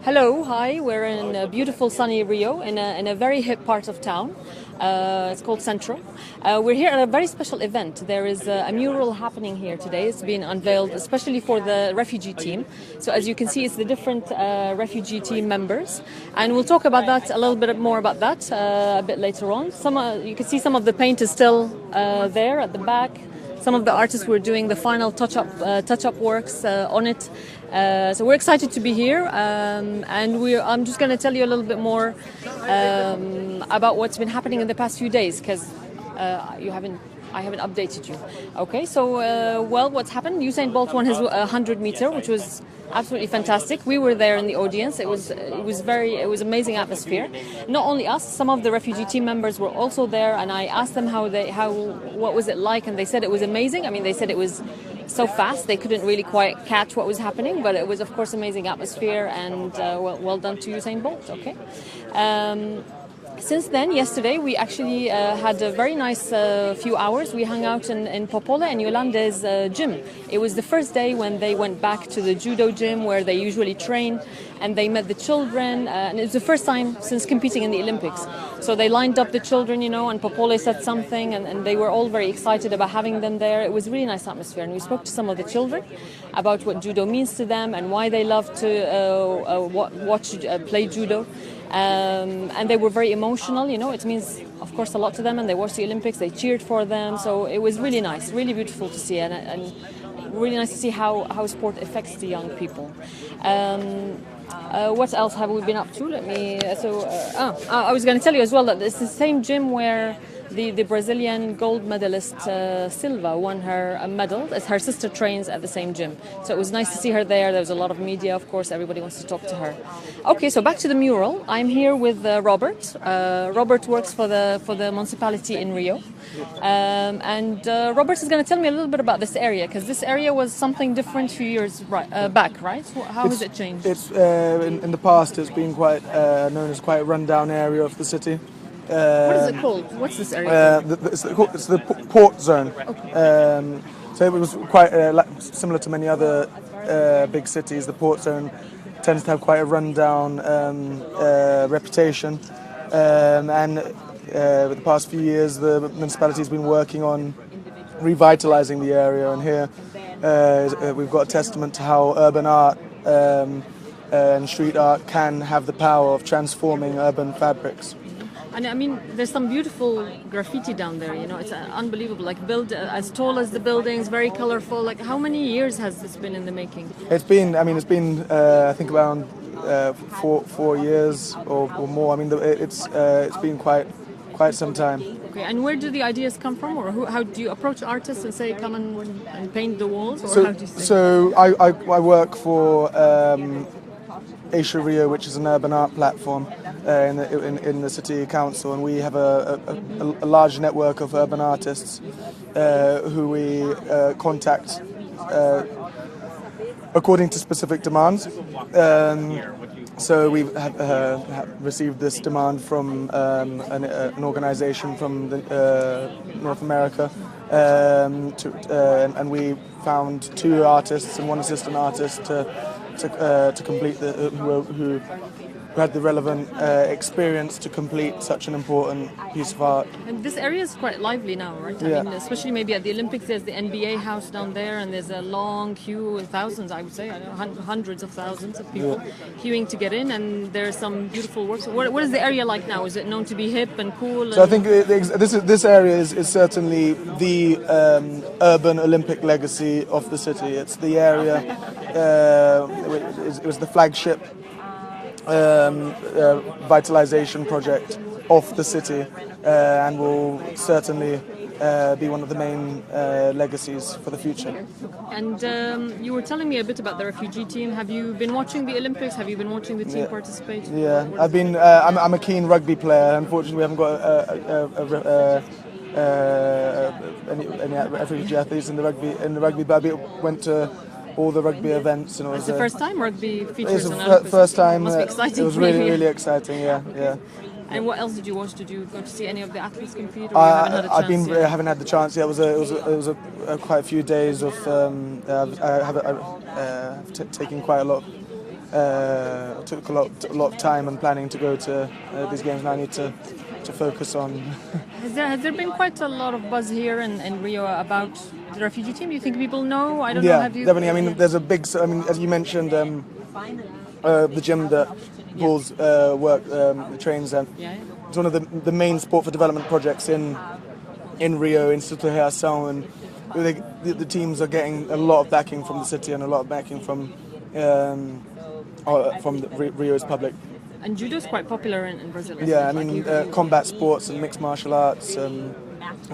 Hello, hi. We're in beautiful sunny Rio in a very hip part of town. It's called Central. We're here at a very special event. There is a mural happening here today. It's been unveiled especially for the refugee team. So as you can see, it's the different refugee team members. And we'll talk about that, a little bit more about that a bit later on. You can see some of the paint is still there at the back. Some of the artists were doing the final touch-up works on it. So we're excited to be here, and I'm just going to tell you a little bit more about what's been happening in the past few days, because I haven't updated you. Okay, so what's happened? Usain Bolt won his 100-meter, which was absolutely fantastic. We were there in the audience. It was amazing atmosphere. Not only us, some of the refugee team members were also there, and I asked them what was it like, and they said it was amazing. I mean, they said it was so fast they couldn't really quite catch what was happening, but it was of course amazing atmosphere, and well done to Usain Bolt. Okay. Since then, yesterday, we actually had a very nice few hours. We hung out in Popola and Yolande's gym. It was the first day when they went back to the judo gym where they usually train, and they met the children. And it's the first time since competing in the Olympics. So they lined up the children, and Popola said something, and they were all very excited about having them there. It was a really nice atmosphere. And we spoke to some of the children about what judo means to them and why they love to play judo. And they were very emotional, it means of course a lot to them, and they watched the Olympics, they cheered for them, so it was really nice, really beautiful to see, and really nice to see how sport affects the young people. What else have we been up to? I was going to tell you as well that it's the same gym where the Brazilian gold medalist Silva won her medal. Her sister trains at the same gym, so it was nice to see her there. There was a lot of media, of course. Everybody wants to talk to her. Okay, so back to the mural. I'm here with Robert. Robert works for the municipality in Rio, and Robert is going to tell me a little bit about this area, because this area was something different a few years back, right? How has it changed? It's in the past it's been quite known as quite a rundown area of the city. What is it called? What's this area? It's the port zone. Okay. So it was quite similar to many other big cities. The port zone tends to have quite a rundown reputation. And with the past few years, the municipality has been working on revitalising the area. And here we've got a testament to how urban art and street art can have the power of transforming urban fabrics. And I mean, there's some beautiful graffiti down there, it's unbelievable, as tall as the buildings, very colorful. Like, how many years has this been in the making? It's been I think around 4 years or more. I mean, it's been quite some time. Okay, and where do the ideas come from, or how do you approach artists and say, come and paint the walls, or how do you say? So I work for Asia Rio, which is an urban art platform in the city council, and we have a large network of urban artists who we contact according to specific demands. So we have received this demand from an organisation from North America, and we found 2 artists and 1 assistant artist to complete who had the relevant experience to complete such an important piece of art. And this area is quite lively now, right? Yeah. I mean, especially maybe at the Olympics, there's the NBA house down there, and there's a long queue, and thousands, I would say, hundreds of thousands of people queuing to get in, and there's some beautiful works. What is the area like now? Is it known to be hip and cool? So I think this area is certainly the urban Olympic legacy of the city. It's the area, it was the flagship vitalization project of the city, and will certainly be one of the main legacies for the future. And you were telling me a bit about the refugee team. Have you been watching the Olympics? Have you been watching the team participate? Yeah, I've been. I'm a keen rugby player. Unfortunately, we haven't got any refugee athletes in the rugby. But I went to all the rugby events, and it was the first time rugby features. It's the first time. Must be exciting. It was really exciting. Yeah. And what else did you watch? Did you go to see any of the athletes compete? Or I haven't had the chance yet. It was quite a few days of. I have taken quite a lot took a lot of time and planning to go to these games. Now I need to focus on. Has there been quite a lot of buzz here in Rio about the refugee team? Do you think people know? I don't know. Have you? Definitely. I mean, there's a big. I mean, as you mentioned, the gym that Paul's trains at. It's one of the main sport for development projects in Rio, Instituto Reação, and the teams are getting a lot of backing from the city and a lot of backing from Rio's public. And judo is quite popular in Brazil. Yeah, I mean, combat sports and mixed martial arts and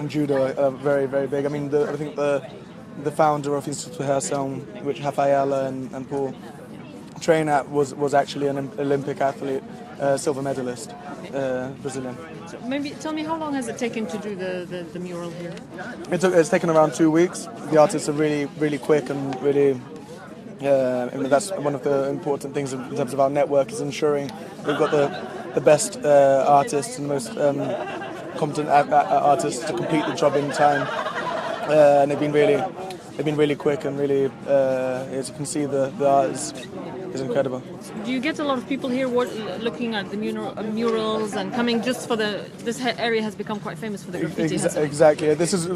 judo are very, very big. I mean, I think the founder of Instituto Reação, which Rafaela and Paul train at, was actually an Olympic athlete, silver medalist, Brazilian. So maybe tell me, how long has it taken to do the mural here? It's taken around 2 weeks. The artists are really, really quick and really. I mean, that's one of the important things in terms of our network, is ensuring we've got the best artists and the most competent artists to complete the job in time. And they've been really quick and really, as you can see, the art is incredible. Do you get a lot of people here looking at the murals and coming just for this area has become quite famous for the graffiti? Exactly. This is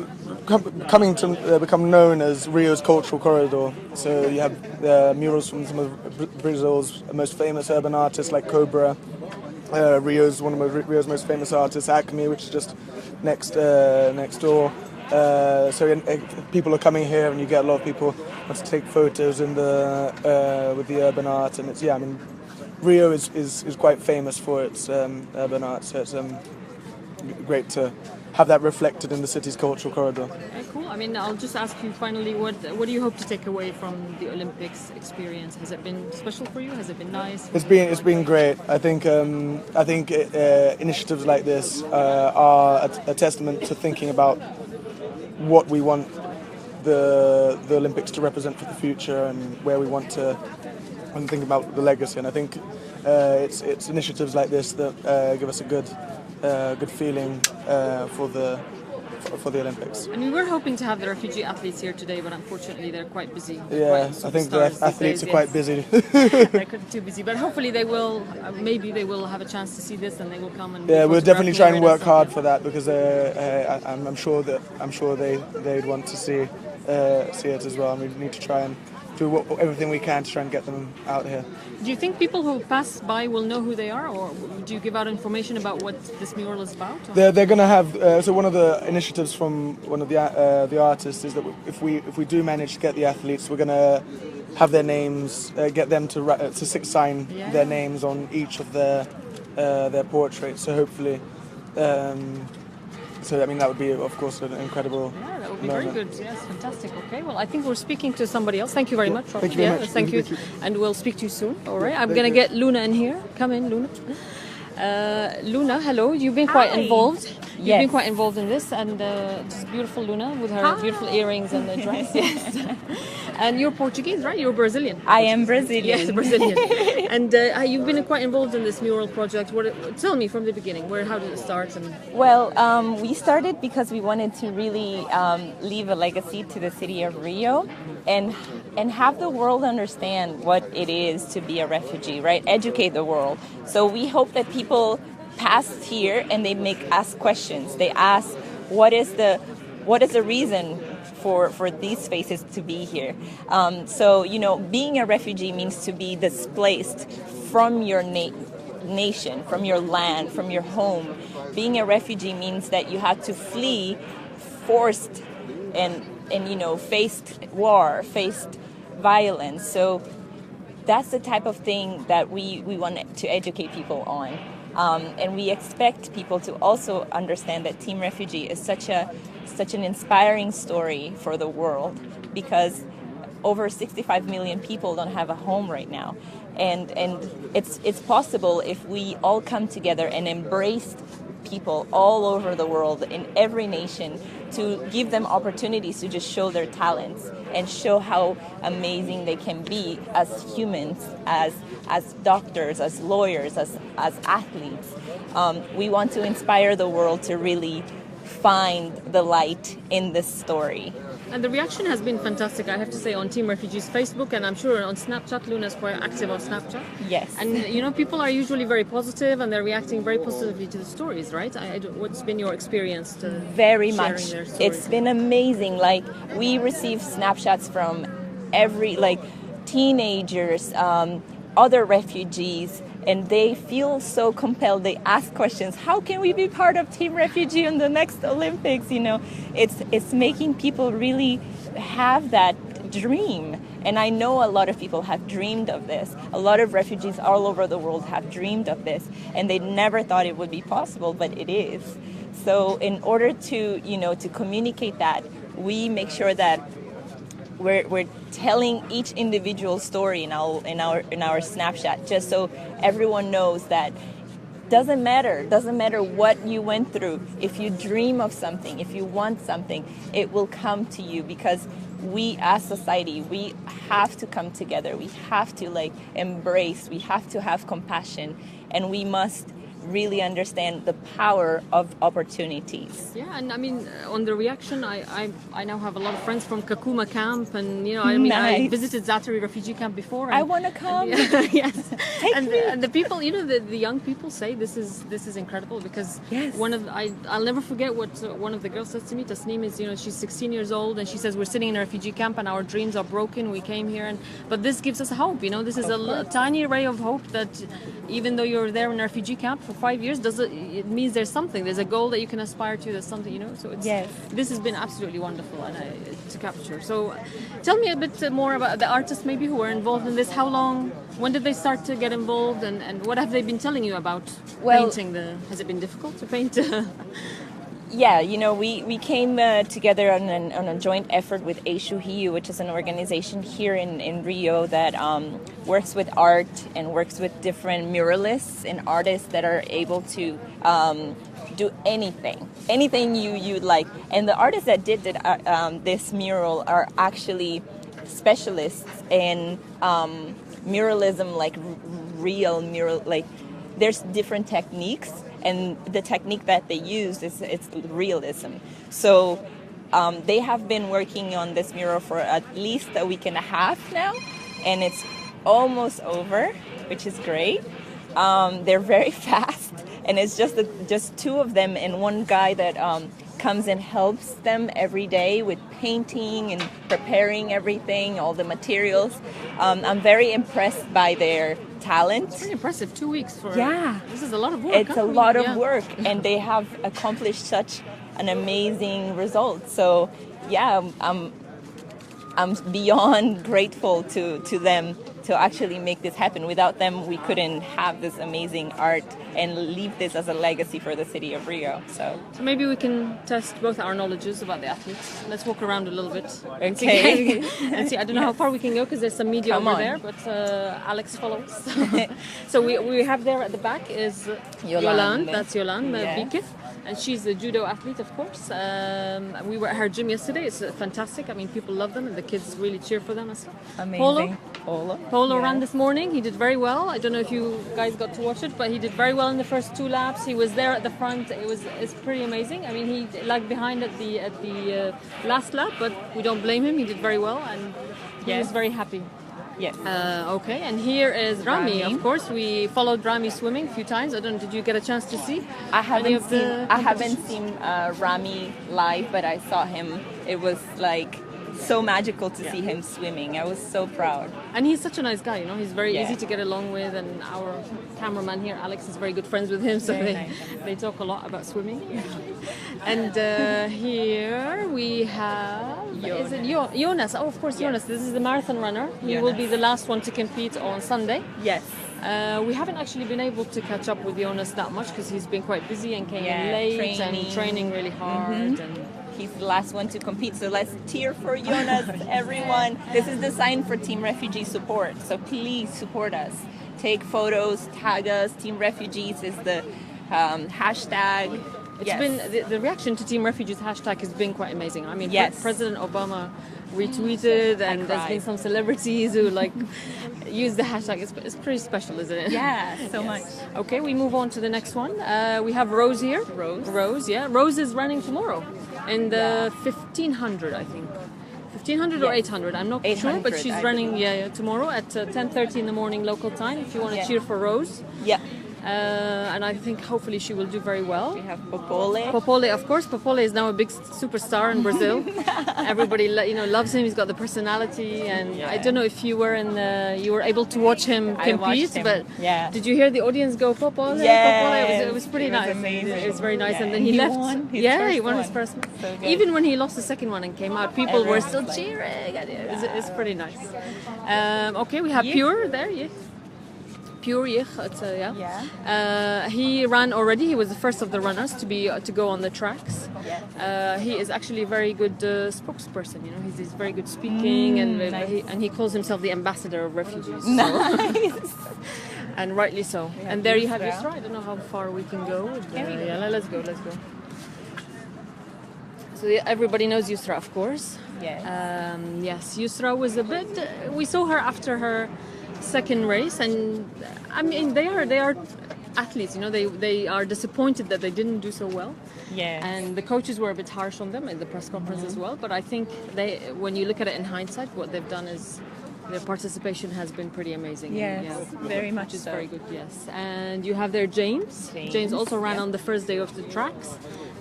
coming to become known as Rio's cultural corridor. So you have murals from some of Brazil's most famous urban artists like Cobra. Rio's one of Rio's most famous artists, Acme, which is just next door. So people are coming here, and you get a lot of people want to take photos with the urban art, and I mean, Rio is quite famous for its urban art, so it's great to have that reflected in the city's cultural corridor. Okay, cool. I mean, I'll just ask you finally, what do you hope to take away from the Olympics experience? Has it been special for you? Has it been nice? It's been great. I think initiatives like this are a testament to thinking about what we want the Olympics to represent for the future and where we want to, and think about the legacy. And I think it's initiatives like this that give us a good feeling for the Olympics. And we were hoping to have the refugee athletes here today, but unfortunately they're quite busy. I think the athletes are quite busy. They're too busy, but hopefully they will. Maybe they will have a chance to see this, and they will come and. Yeah, we'll definitely try and work hard for that, because I'm sure they'd want to see it as well. And we need to try and do everything we can to try and get them out here. Do you think people who pass by will know who they are, or do you give out information about what this mural is about? They're going to have. So one of the initiatives from one of the artists is that if we do manage to get the athletes, we're going to have their names, get them to sign their names on each of their portraits. So hopefully. So I mean, that would be, of course, an incredible. Yeah, that would be very good. Yes, fantastic. Okay, well, I think we're speaking to somebody else. Thank you very much. Thank you very much. Thank you, and we'll speak to you soon. All right, I'm going to get Luna in here. Come in, Luna. Luna, hello. You've been quite involved. You've been quite involved in this, and this beautiful Luna with her beautiful earrings and the dress. Yes. And you're Portuguese, right? You're Brazilian. I am Brazilian. Yes, Brazilian. And you've been quite involved in this mural project. Tell me from the beginning, how did it start? Well, we started because we wanted to really leave a legacy to the city of Rio and have the world understand what it is to be a refugee, right? Educate the world. So we hope that people pass here and they ask questions. They ask, what is the reason for these faces to be here? So, being a refugee means to be displaced from your nation, from your land, from your home. Being a refugee means that you have to flee, forced and faced war, faced violence. So that's the type of thing that we want to educate people on. And we expect people to also understand that Team Refugee is such an inspiring story for the world, because over 65 million people don't have a home right now. And it's possible if we all come together and embrace people all over the world, in every nation, to give them opportunities to just show their talents and show how amazing they can be as humans, as doctors, as lawyers, as athletes. We want to inspire the world to really find the light in this story. And the reaction has been fantastic, I have to say, on Team Refugees Facebook, and I'm sure on Snapchat. Luna's quite active on Snapchat. Yes. And you know, people are usually very positive, and they're reacting very positively to the stories, right? What's been your experience to very sharing much? their stories? It's been amazing. Like, we receive snapshots from every, like, teenagers, other refugees, and they feel so compelled. They ask questions. How can we be part of Team Refugee in the next Olympics? You know, it's making people really have that dream. And I know a lot of people have dreamed of this. A lot of refugees all over the world have dreamed of this, and they never thought it would be possible, but it is. So in order to, you know, to communicate that, we make sure that we're telling each individual story in our snapshot, just so everyone knows that doesn't matter what you went through. If you dream of something, if you want something, it will come to you, because we as society, we have to come together. We have to, like, embrace, we have to have compassion, and we must really understand the power of opportunities. Yeah, and I mean, on the reaction, I now have a lot of friends from Kakuma camp, and you know, I mean, I Nice. visited Zatari refugee camp before. And, I want to come. yes, Take me. and the people, you know, the young people say this is incredible, because Yes. I'll never forget what one of the girls says to me. Tasneem is, you know, she's 16 years old, and she says, we're sitting in a refugee camp and our dreams are broken. We came here, but this gives us hope. You know, this is a tiny ray of hope that even though you're there in a refugee camp for 5 years, it means there's something. There's a goal that you can aspire to. There's something, you know. So it's, Yes. this has been absolutely wonderful and to capture. So tell me a bit more about the artists maybe who were involved in this. How long, when did they start to get involved, and what have they been telling you about painting? Has it been difficult to paint? Yeah, you know, we came together on a joint effort with Hiu, which is an organization here in Rio that works with art and works with different muralists and artists that are able to do anything you'd like. And the artists that did this mural are actually specialists in muralism, like real mural. Like, there's different techniques. And the technique that they use it's realism. So they have been working on this mural for at least a week and a half now, and it's almost over, which is great. They're very fast, and it's just two of them and one guy that comes and helps them every day with painting and preparing everything, all the materials. I'm very impressed by their talent. It's pretty impressive. 2 weeks for This is a lot of work. It's a lot of work, and they have accomplished such an amazing result. So yeah, I'm beyond grateful to them to actually make this happen. Without them, we couldn't have this amazing art and leave this as a legacy for the city of Rio. So maybe we can test both our knowledges about the athletes. Let's walk around a little bit. Okay. And see. I don't know how far we can go because there's some media over there, but Alex follows. So we have there at the back is Yolande. That's Yolande Bieke. And she's a judo athlete, of course. We were at her gym yesterday. It's fantastic. I mean, people love them, and the kids really cheer for them and stuff. Amazing. Polo ran this morning. He did very well. I don't know if you guys got to watch it, but he did very well in the first 2 laps. He was there at the front. It's pretty amazing. I mean, he lagged behind at the last lap, but we don't blame him. He did very well, and he was very happy. Yes. Okay, and here is Rami. Of course, we followed Rami swimming a few times. I don't know, did you get a chance to see? I haven't seen Rami live, but I saw him. It was like so magical to see him swimming. I was so proud. And he's such a nice guy, you know. He's very easy to get along with, and our cameraman here, Alex, is very good friends with him, so they talk a lot about swimming. And here we have Jonas. Oh, of course, Jonas. This is the marathon runner. He will be the last one to compete on Sunday. Yes. We haven't actually been able to catch up with Jonas that much because he's been quite busy and came in late and training really hard. And he's the last one to compete, so let's cheer for Jonas, everyone. This is the sign for Team Refugee support, so please support us. Take photos, tag us. Team Refugees is the hashtag. It's been the reaction to Team Refugees hashtag has been quite amazing. I mean, President Obama retweeted, and there's been some celebrities who use the hashtag. It's pretty special, isn't it? Yeah, so much. Okay, we move on to the next one. We have Rose here. Rose, yeah. Rose is running tomorrow in the 1500, I think. 1,500 or 800, I'm not sure, but 800, she's I running believe. tomorrow at 10:30 in the morning local time if you want to cheer for Rose. Yeah. And I think hopefully she will do very well. We have Popole. Popole, of course. Popole is now a big superstar in Brazil. Everybody, loves him. He's got the personality, and I don't know if you were you were able to watch him compete, but did you hear the audience go Popole? Yeah, it was pretty nice. It was very nice, Yeah. and then he left. Won his he first won his one. first one. So good. Even when he lost the second one and came out, people were still Everyone's cheering. It's pretty nice. Okay, we have Pure there. Yeah. Pure, he ran already. He was the first of the runners to go on the tracks. He is actually a very good spokesperson. He's very good speaking, nice. and he calls himself the ambassador of refugees. Nice. And rightly so. And there you have Yusra. I don't know how far we can go. Let's go. So everybody knows Yusra, of course. Yes, Yusra was a bit. We saw her after her second race, and I mean they are athletes. They are disappointed that they didn't do so well. And the coaches were a bit harsh on them in the press conference as well. But I think when you look at it in hindsight, what they've done is their participation has been pretty amazing. Very much which is so. very good. Yes, and you have there James. James also ran on the first day of the tracks,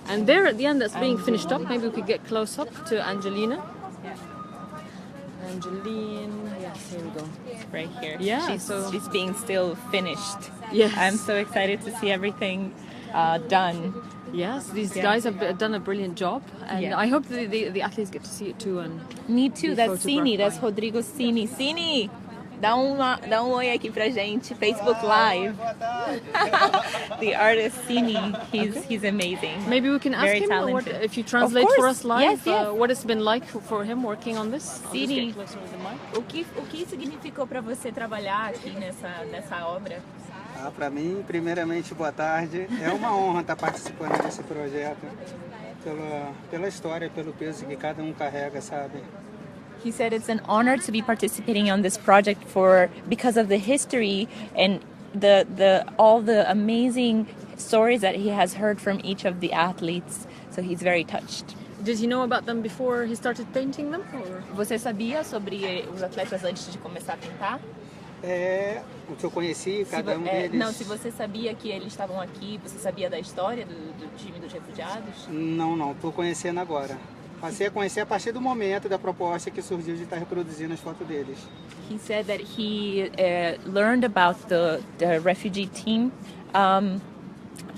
and there at the end that's being finished up. Maybe we could get close up to Angelina. Angeline, yes, here we go. Right here. Yeah, she's being still finished. Yes. I'm so excited to see everything done. Yes, these guys have done a brilliant job, and I hope the athletes get to see it too. And me too. That's Cine. That's by. Rodrigo Cine. Cine, dá oi aqui pra gente. Facebook Live. The artist Cine. He's amazing. Maybe we can ask Very him talented. if you translate for us live. Yes. What it's been like for him working on this. Cine, o que significou para você trabalhar aqui nessa obra? Para mim, primeiramente, boa tarde. É uma honra estar participando desse projeto, pela história, pelo peso que cada carrega, sabe? He said it's an honor to be participating on this project because of the history and all the amazing stories that he has heard from each of the athletes. So he's very touched. Did he know about them before he started painting them? Or? Você sabia sobre os atletas antes de começar a pintar? O que eu conheci, cada deles... Não, se você sabia que eles estavam aqui, você sabia da história do time dos refugiados? Não, estou conhecendo agora. Passei a conhecer a partir do momento da proposta que surgiu de estar reproduzindo as fotos deles. He said that he learned about the refugee team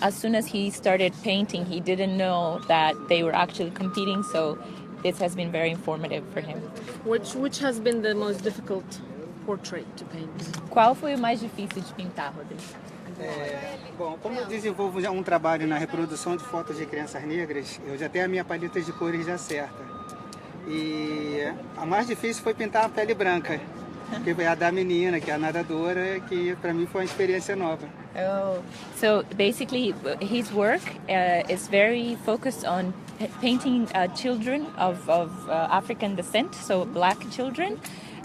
as soon as he started painting. He didn't know that they were actually competing, so this has been very informative for him. Which has been the most difficult portrait to paint? Qual foi o mais difícil de pintar, Rodrigo? Bom, como eu desenvolvo já um trabalho na reprodução de fotos de crianças negras, eu já tenho a minha paleta de cores já certa. E a mais difícil foi pintar a pele branca, que foi a da menina, que é a nadadora, que para mim foi uma experiência nova. So basically his work is very focused on painting children of African descent, so black children,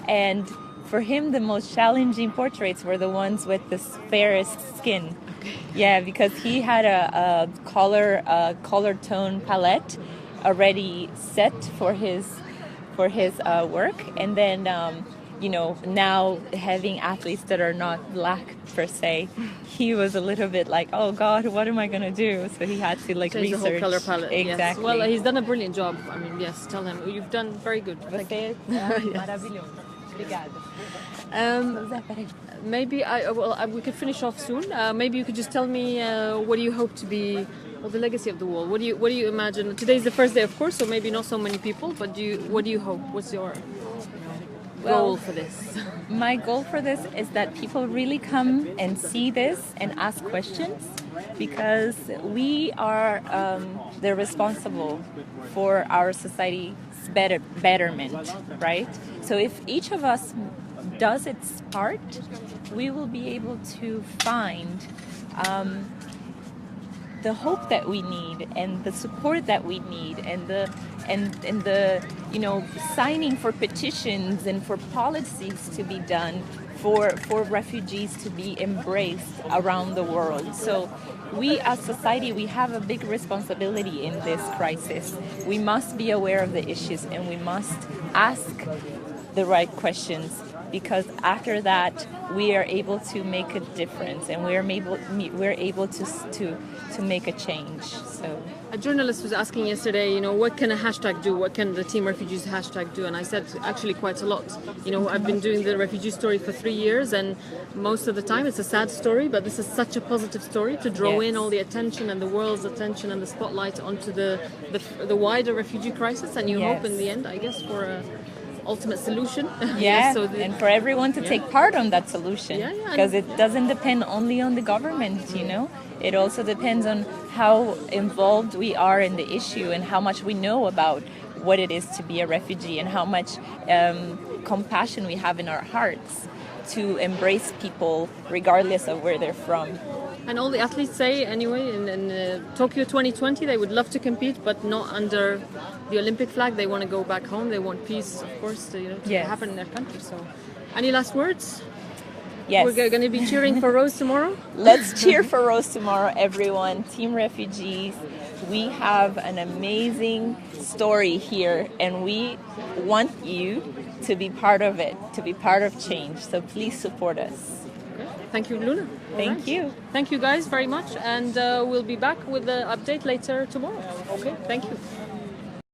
and for him, the most challenging portraits were the ones with the fairest skin. Yeah, because he had a color tone palette already set for his work, and then now having athletes that are not black per se, he was a little bit like, oh God, what am I gonna do? So he had to change research the whole color palette. Exactly. Yes. Well, he's done a brilliant job. I mean, yes, tell him you've done very good. Você maravilhoso. Obrigada. Maybe we could finish off soon. Maybe you could just tell me what do you hope to be, the legacy of the wall. What do you imagine? Today's the first day, of course, so maybe not so many people. But what do you hope? What's your goal for this? My goal for this is that people really come and see this and ask questions, because we are the responsible for our society's betterment, right? So if each of us does its part, we will be able to find the hope that we need and the support that we need and the signing for petitions and for policies to be done for refugees to be embraced around the world. So we as society, we have a big responsibility in this crisis. We must be aware of the issues and we must ask the right questions, because after that we are able to make a difference, and we're able to make a change. So a journalist was asking yesterday, you know, what can a hashtag do? What can the Team Refugees hashtag do? And I said, actually, quite a lot. You know, I've been doing the refugee story for 3 years, and most of the time it's a sad story, but this is such a positive story to draw in all the attention and the world's attention and the spotlight onto the wider refugee crisis. And you hope in the end, I guess, for a ultimate solution. And for everyone to take part on that solution, because it doesn't depend only on the government, you know. It also depends on how involved we are in the issue and how much we know about what it is to be a refugee, and how much compassion we have in our hearts to embrace people regardless of where they're from. And all the athletes say, anyway, in Tokyo 2020, they would love to compete, but not under the Olympic flag. They want to go back home. They want peace, of course, to happen in their country. So, any last words? Yes. We're going to be cheering for Rose tomorrow. Let's cheer for Rose tomorrow, everyone. Team Refugees, we have an amazing story here, and we want you to be part of it, to be part of change. So please support us. Thank you, Luna. Thank you. Thank you guys very much, and we'll be back with the update later tomorrow. Okay, thank you.